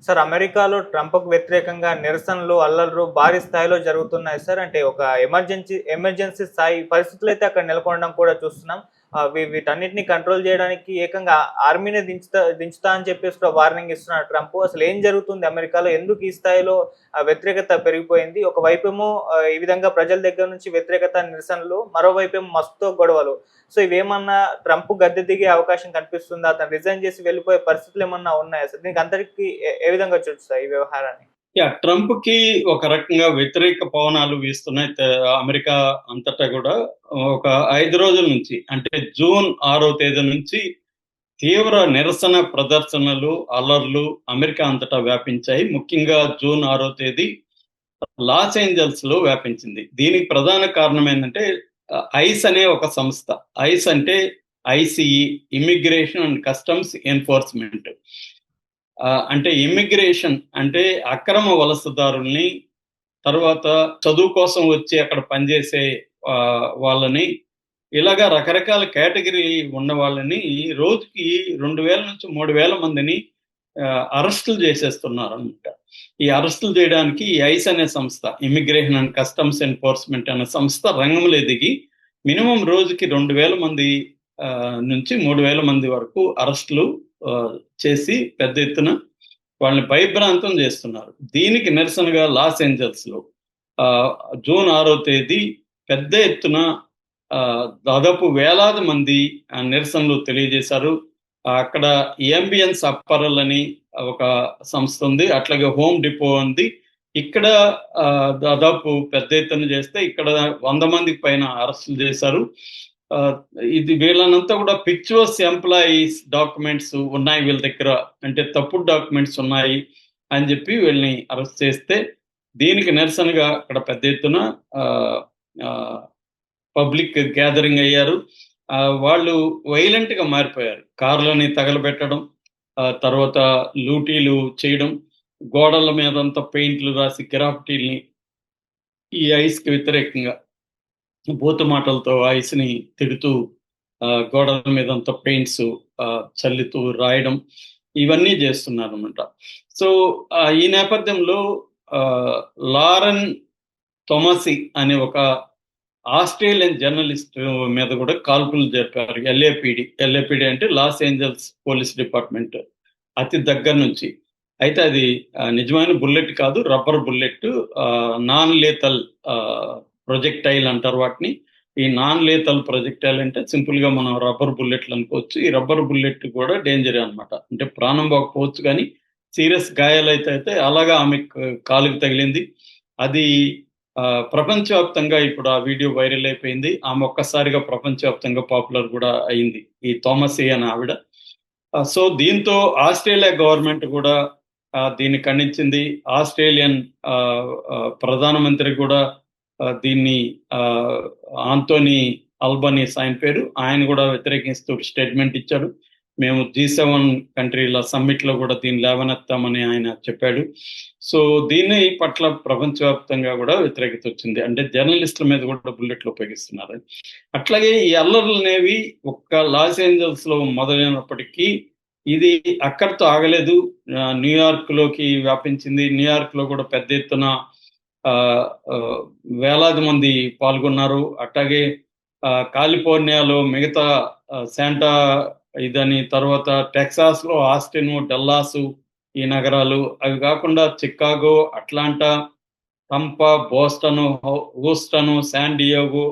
Sir అమెరికాలో ట్రంప్‌కు వ్యతిరేకంగా నిరసనలు, అల్లర్లు భారీ స్థాయిలో జరుగుతున్నాయి సార్. అంటే ఒక ఎమర్జెన్సీ స్థాయి పరిస్థితులైతే అక్కడ నెలకొనడం కూడా చూస్తున్నాం. వీటన్నిటిని కంట్రోల్ జేయడానికి ఏకంగా ఆర్మీనే దించుతా అని చెప్పేసి కూడా వార్నింగ్ ఇస్తున్నాడు ట్రంప్. అసలేం జరుగుతుంది అమెరికాలో? ఎందుకు ఈ స్థాయిలో వ్యతిరేకత పెరిగిపోయింది? ఒకవైపేమో ఈ విధంగా ప్రజల దగ్గర నుంచి వ్యతిరేకత, నిరసనలు, మరోవైపేమో మస్క్‌తో గొడవలు. సో ఇవేమన్నా ట్రంప్ గద్దె దిగే అవకాశం కనిపిస్తుందా? అతను రిజైన్ చేసి వెళ్ళిపోయే పరిస్థితులేమన్నా ఉన్నాయా సార్? దీనికి అంతటికి ఏ విధంగా చూస్తారు ఈ వ్యవహారాన్ని? ట్రంప్‌కి ఒక రకంగా వ్యతిరేక పవనాలు వీస్తున్నాయి. అమెరికా అంతటా గూడా ఒక 5 రోజుల నుంచి అంటే జూన్ 6వ తేదీ నుంచి తీవ్ర నిరసన ప్రదర్శనలు, అల్లర్లు అమెరికా అంతటా వ్యాపించాయి. ముఖ్యంగా జూన్ 6వ తేదీ లాస్ ఏంజల్స్‌లో వ్యాపించింది. దీనికి ప్రధాన కారణం ఏందంటే ఐస్ అనే ఒక సంస్థ. ఐస్ అంటే ICE immigration and customs enforcement. అంటే ఇమ్మిగ్రేషన్ అంటే అక్రమ వలసదారుల్ని, తర్వాత చదువు కోసం వచ్చి అక్కడ పనిచేసే వాళ్ళని, ఇలాగా రకరకాల కేటగిరీ ఉన్న వాళ్ళని రోజుకి 2000 నుంచి 3000 మందిని అరెస్టులు చేసేస్తున్నారనమాట. ఈ అరెస్టులు చేయడానికి ఈ ఐస్ అనే సంస్థ, ఇమ్మిగ్రేషన్ అండ్ కస్టమ్స్ ఎన్ఫోర్స్మెంట్ అనే సంస్థ రంగంలో దిగి మినిమం రోజుకి 2000 మంది నుంచి 3000 మంది వరకు అరెస్టులు చేసి పెద్ద ఎత్తున వాళ్ళని భయభ్రాంతం చేస్తున్నారు. దీనికి నిరసనగా లాస్ ఏంజల్స్‌లో జూన్ 6వ తేదీ పెద్ద ఎత్తున దాదాపు వేలాది మంది నిరసనలు తెలియజేశారు. అక్కడ ఏంబియన్స్ అప్పరల్ అని ఒక సంస్థ ఉంది. అట్లాగే హోమ్ డిపో ఉంది. ఇక్కడ దాదాపు పెద్ద ఎత్తున చేస్తే ఇక్కడ 100 మందికి పైన అరెస్టులు చేశారు. ఇది వీళ్ళనంతా కూడా పిక్చర్స్ ఎంప్లాయీస్ డాక్యుమెంట్స్ ఉన్నాయి వీళ్ళ దగ్గర, అంటే తప్పుడు డాక్యుమెంట్స్ ఉన్నాయి అని చెప్పి వీళ్ళని అరెస్ట్ చేస్తే దీనికి నిరసనగా అక్కడ పెద్ద ఎత్తున పబ్లిక్ గ్యాదరింగ్ అయ్యారు. వాళ్ళు వైలెంట్ గా మారిపోయారు. కార్లని తగలబెట్టడం, తర్వాత లూటీలు చేయడం, గోడల మీదంతా పెయింట్లు రాసి గ్రాఫిటీల్ని ఈ ఐస్ కి వ్యతిరేకంగా బూతు మాటలతో ఐస్‌ని తిడుతూ గోడల మీదంతా పెయింట్స్ చల్లుతూ రాయడం, ఇవన్నీ చేస్తున్నారనమాట. సో ఈ నేపథ్యంలో లారెన్ తొమసి అనే ఒక ఆస్ట్రేలియన్ జర్నలిస్ట్ మీద కూడా కాల్పులు జరిపారు. ఎల్ఏపిడి అంటే లాస్ ఏంజల్స్ పోలీస్ డిపార్ట్మెంట్ అతి దగ్గర నుంచి. అయితే అది నిజమైన బుల్లెట్ కాదు, రబ్బర్ బుల్లెట్. నాన్ లేతల్ ప్రొజెక్టైల్ అంటారు వాటిని. ఈ నాన్ లేతల్ ప్రొజెక్టైల్ అంటే సింపుల్ గా మనం రబ్బర్ బుల్లెట్లు అనుకోవచ్చు. ఈ రబ్బర్ బుల్లెట్ కూడా డేంజరే అనమాట. అంటే ప్రాణం పోకపోవచ్చు కానీ సీరియస్ గాయాలైతే అలాగా ఆమె కాలుకి తగిలింది. అది ప్రపంచవ్యాప్తంగా ఇప్పుడు ఆ వీడియో వైరల్ అయిపోయింది. ఆమె ఒక్కసారిగా ప్రపంచవ్యాప్తంగా పాపులర్ కూడా అయింది, ఈ థామస్ ఏ అనే ఆవిడ. సో దీంతో ఆస్ట్రేలియా గవర్నమెంట్ కూడా దీన్ని ఖండించింది. ఆస్ట్రేలియన్ ప్రధానమంత్రి కూడా దీన్ని ఆంటోనీ అల్బనీస్ ఆయన పేరు, ఆయన కూడా వ్యతిరేకిస్తూ స్టేట్మెంట్ ఇచ్చాడు. మేము G7 కంట్రీల సమ్మిట్ లో కూడా దీన్ని లేవనెత్తామని ఆయన చెప్పాడు. సో దీని పట్ల ప్రపంచవ్యాప్తంగా కూడా వ్యతిరేకత వచ్చింది. అంటే జర్నలిస్టుల మీద కూడా బుల్లెట్లు ఉపయోగిస్తున్నారు. అట్లాగే ఈ అల్లర్లు అనేవి ఒక్క లాస్ ఏంజల్స్ లో మొదలైనప్పటికీ ఇది అక్కడితో ఆగలేదు. న్యూయార్క్ లోకి వ్యాపించింది. న్యూయార్క్ లో కూడా పెద్ద ఎత్తున వేలాది మంది పాల్గొన్నారు. అట్లాగే కాలిఫోర్నియాలో మిగతా శాంటా ఇదని, తర్వాత టెక్సాస్ లో ఆస్టిన్, డల్లాసు ఈ నగరాలు, అవి కాకుండా Chicago, Atlanta, Tampa, Boston, Houston, San Diego,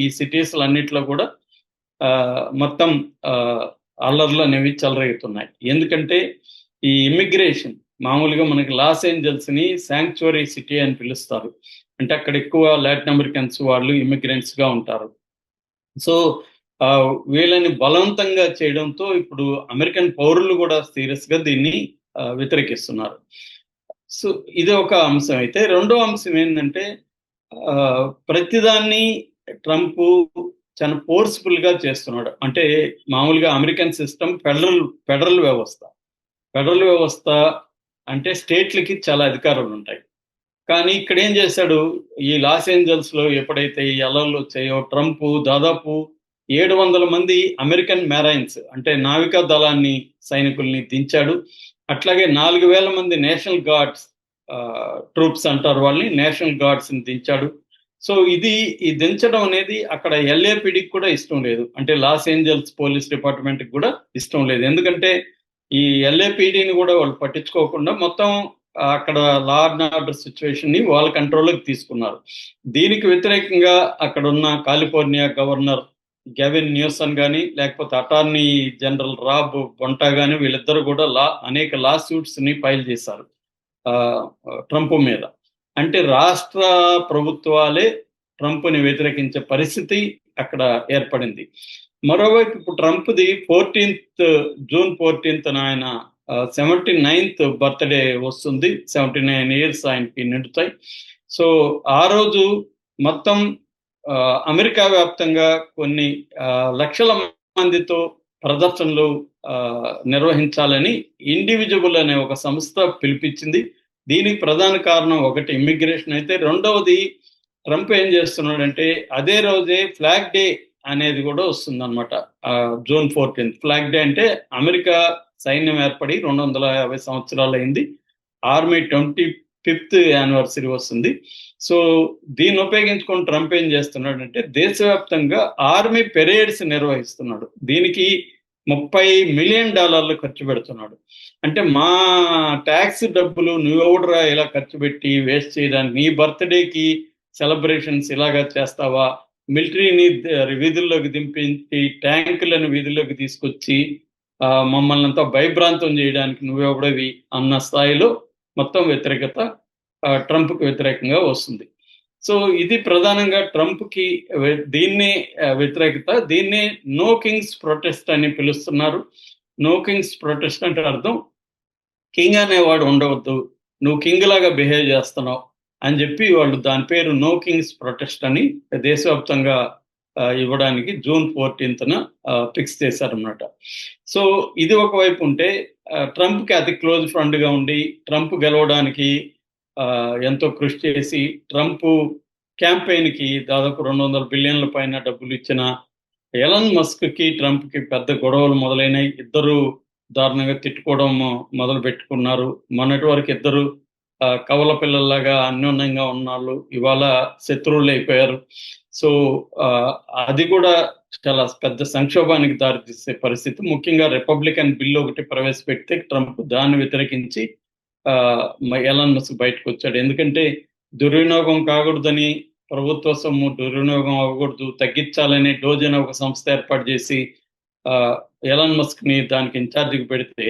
ఈ సిటీస్ అన్నిట్లో కూడా మొత్తం అల్లర్లు అనేవి చెలరేగుతున్నాయి. ఎందుకంటే ఈ ఇమ్మిగ్రేషన్ మామూలుగా మనకి లాస్ ఏంజల్స్ ని శాంక్చురీ సిటీ అని పిలుస్తారు. అంటే అక్కడ ఎక్కువ లాటిన్ అమెరికన్స్ వాళ్ళు ఇమిగ్రెంట్స్ గా ఉంటారు. సో వీళ్ళని బలవంతంగా చేయడంతో ఇప్పుడు అమెరికన్ పౌరులు కూడా సీరియస్ గా దీన్ని వ్యతిరేకిస్తున్నారు. సో ఇది ఒక అంశం. అయితే రెండో అంశం ఏంటంటే ప్రతిదాన్ని ట్రంప్ చాలా ఫోర్స్ఫుల్ గా చేస్తున్నాడు. అంటే మామూలుగా అమెరికన్ సిస్టమ్ ఫెడరల్ వ్యవస్థ. ఫెడరల్ వ్యవస్థ అంటే స్టేట్లకి చాలా అధికారాలు ఉంటాయి. కానీ ఇక్కడ ఏం చేశాడు, ఈ లాస్ ఏంజల్స్ లో ఎప్పుడైతే ఈ అల్లర్లు వచ్చాయో ట్రంప్ దాదాపు 700 మంది అమెరికన్ మెరైన్స్ అంటే నావికా దళాన్ని సైనికుల్ని దించాడు. అట్లాగే 4,000 మంది నేషనల్ గార్డ్స్ ట్రూప్స్ అంటారు వాళ్ళని, నేషనల్ గార్డ్స్ ని దించాడు. సో ఈ దించడం అనేది అక్కడ ఎల్ఏపిడికి కూడా ఇష్టం లేదు, అంటే లాస్ ఏంజల్స్ పోలీస్ డిపార్ట్మెంట్ కి కూడా ఇష్టం లేదు. ఎందుకంటే ఈ ఎల్ఏపిడిని కూడా వాళ్ళు పట్టించుకోకుండా మొత్తం అక్కడ లా అండ్ ఆర్డర్ సిచ్యువేషన్ ని వాళ్ళ కంట్రోల్లోకి తీసుకున్నారు. దీనికి వ్యతిరేకంగా అక్కడ ఉన్న కాలిఫోర్నియా గవర్నర్ గెవిన్ న్యూసన్ కానీ, లేకపోతే అటార్నీ జనరల్ రాబ్ బొంటా కానీ, వీళ్ళిద్దరూ కూడా అనేక లా సూట్స్ ని ఫైల్ చేశారు ట్రంప్ మీద. అంటే రాష్ట్ర ప్రభుత్వాలే ట్రంప్ని వ్యతిరేకించే పరిస్థితి అక్కడ ఏర్పడింది. మరోవైపు ఇప్పుడు ట్రంప్ది జూన్ 14th ఆయన 79th బర్త్డే వస్తుంది. 79 years ఆయనకి నిండుతాయి. సో ఆ రోజు మొత్తం అమెరికా వ్యాప్తంగా కొన్ని లక్షల మందితో ప్రదర్శనలు నిర్వహించాలని ఇండివిజువల్ అనే ఒక సంస్థ పిలిపించింది. దీనికి ప్రధాన కారణం ఒకటి ఇమ్మిగ్రేషన్ అయితే, రెండవది ట్రంప్ ఏం చేస్తున్నాడంటే అదే రోజే ఫ్లాగ్ డే అనేది కూడా వస్తుంది అనమాట. జూన్ 14th ఫ్లాగ్ డే అంటే అమెరికా సైన్యం ఏర్పడి 250 సంవత్సరాలు అయింది. ఆర్మీ 25th యానివర్సరీ వస్తుంది. సో దీన్ని ఉపయోగించుకొని ట్రంప్ ఏం చేస్తున్నాడంటే దేశవ్యాప్తంగా ఆర్మీ పెరేడ్స్ నిర్వహిస్తున్నాడు. దీనికి $30 million ఖర్చు పెడుతున్నాడు. అంటే మా ట్యాక్స్ డబ్బులు నువ్వెవడరా ఇలా ఖర్చు పెట్టి వేస్ట్ చేయడానికి, నీ బర్త్డేకి సెలబ్రేషన్స్ ఇలాగా చేస్తావా, మిలిటరీని వీధుల్లోకి దింపించి ట్యాంకులను వీధుల్లోకి తీసుకొచ్చి మమ్మల్ని అంతా భయభ్రాంతం చేయడానికి నువ్వెవడవి అన్న స్థాయిలో మొత్తం వ్యతిరేకత ట్రంప్కి వ్యతిరేకంగా వస్తుంది. సో ఇది ప్రధానంగా ట్రంప్కి దీన్ని వ్యతిరేకత. దీన్ని నో కింగ్స్ ప్రొటెస్ట్ అని పిలుస్తున్నారు. నో కింగ్స్ ప్రొటెస్ట్ అంటే అర్థం కింగ్ అనేవాడు ఉండవద్దు, నువ్వు కింగ్ లాగా బిహేవ్ చేస్తున్నావు అని చెప్పి వాళ్ళు దాని పేరు నో కింగ్స్ ప్రొటెస్ట్ అని దేశవ్యాప్తంగా ఇవ్వడానికి జూన్ 14th ఫిక్స్ చేశారన్నమాట. సో ఇది ఒకవైపు ఉంటే ట్రంప్కి అతి క్లోజ్ ఫ్రెండ్గా ఉండి ట్రంప్ గెలవడానికి ఎంతో కృషి చేసి ట్రంప్ క్యాంపెయిన్కి దాదాపు 200 బిలియన్ల పైన డబ్బులు ఇచ్చిన ఎలన్ మస్క్కి ట్రంప్కి పెద్ద గొడవలు మొదలైనవి. ఇద్దరు దారుణంగా తిట్టుకోవడం మొదలు పెట్టుకున్నారు. మొన్నటి వరకు ఇద్దరు కవల పిల్లల్లాగా అన్యోన్యంగా ఉన్నాళ్ళు ఇవాళ శత్రువులు అయిపోయారు. సో అది కూడా చాలా పెద్ద సంక్షోభానికి దారితీసే పరిస్థితి. ముఖ్యంగా రిపబ్లికన్ బిల్ ఒకటి ప్రవేశపెడితే ట్రంప్ దాన్ని వ్యతిరేకించి ఎలన్ మస్క్ బయటకు వచ్చాడు. ఎందుకంటే దుర్వినియోగం కాకూడదని, ప్రభుత్వ సొమ్ము దుర్వినియోగం అవ్వకూడదు, తగ్గించాలని డోజన్ ఒక సంస్థ ఏర్పాటు చేసి ఎలన్ మస్క్ ని దానికి ఇన్ఛార్జికి పెడితే,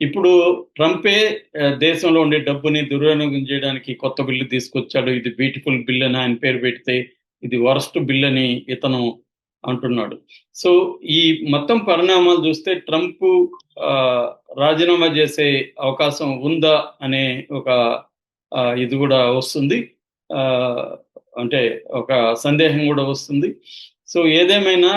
ఇప్పుడు ట్రంపే దేశంలో ఉండే డబ్బుని దుర్వినియోగం చేయడానికి కొత్త బిల్లు తీసుకొచ్చాడు. ఇది బ్యూటిఫుల్ బిల్ అని ఆయన పేరు పెడితే ఇది వరస్ట్ బిల్ అని ఇతను అంటున్నాడు. సో ఈ మొత్తం పరిణామాలు చూస్తే ట్రంప్ రాజీనామా చేసే అవకాశం ఉందా అనే ఒక ఇది కూడా వస్తుంది, అంటే ఒక సందేహం కూడా వస్తుంది. సో ఏదేమైనా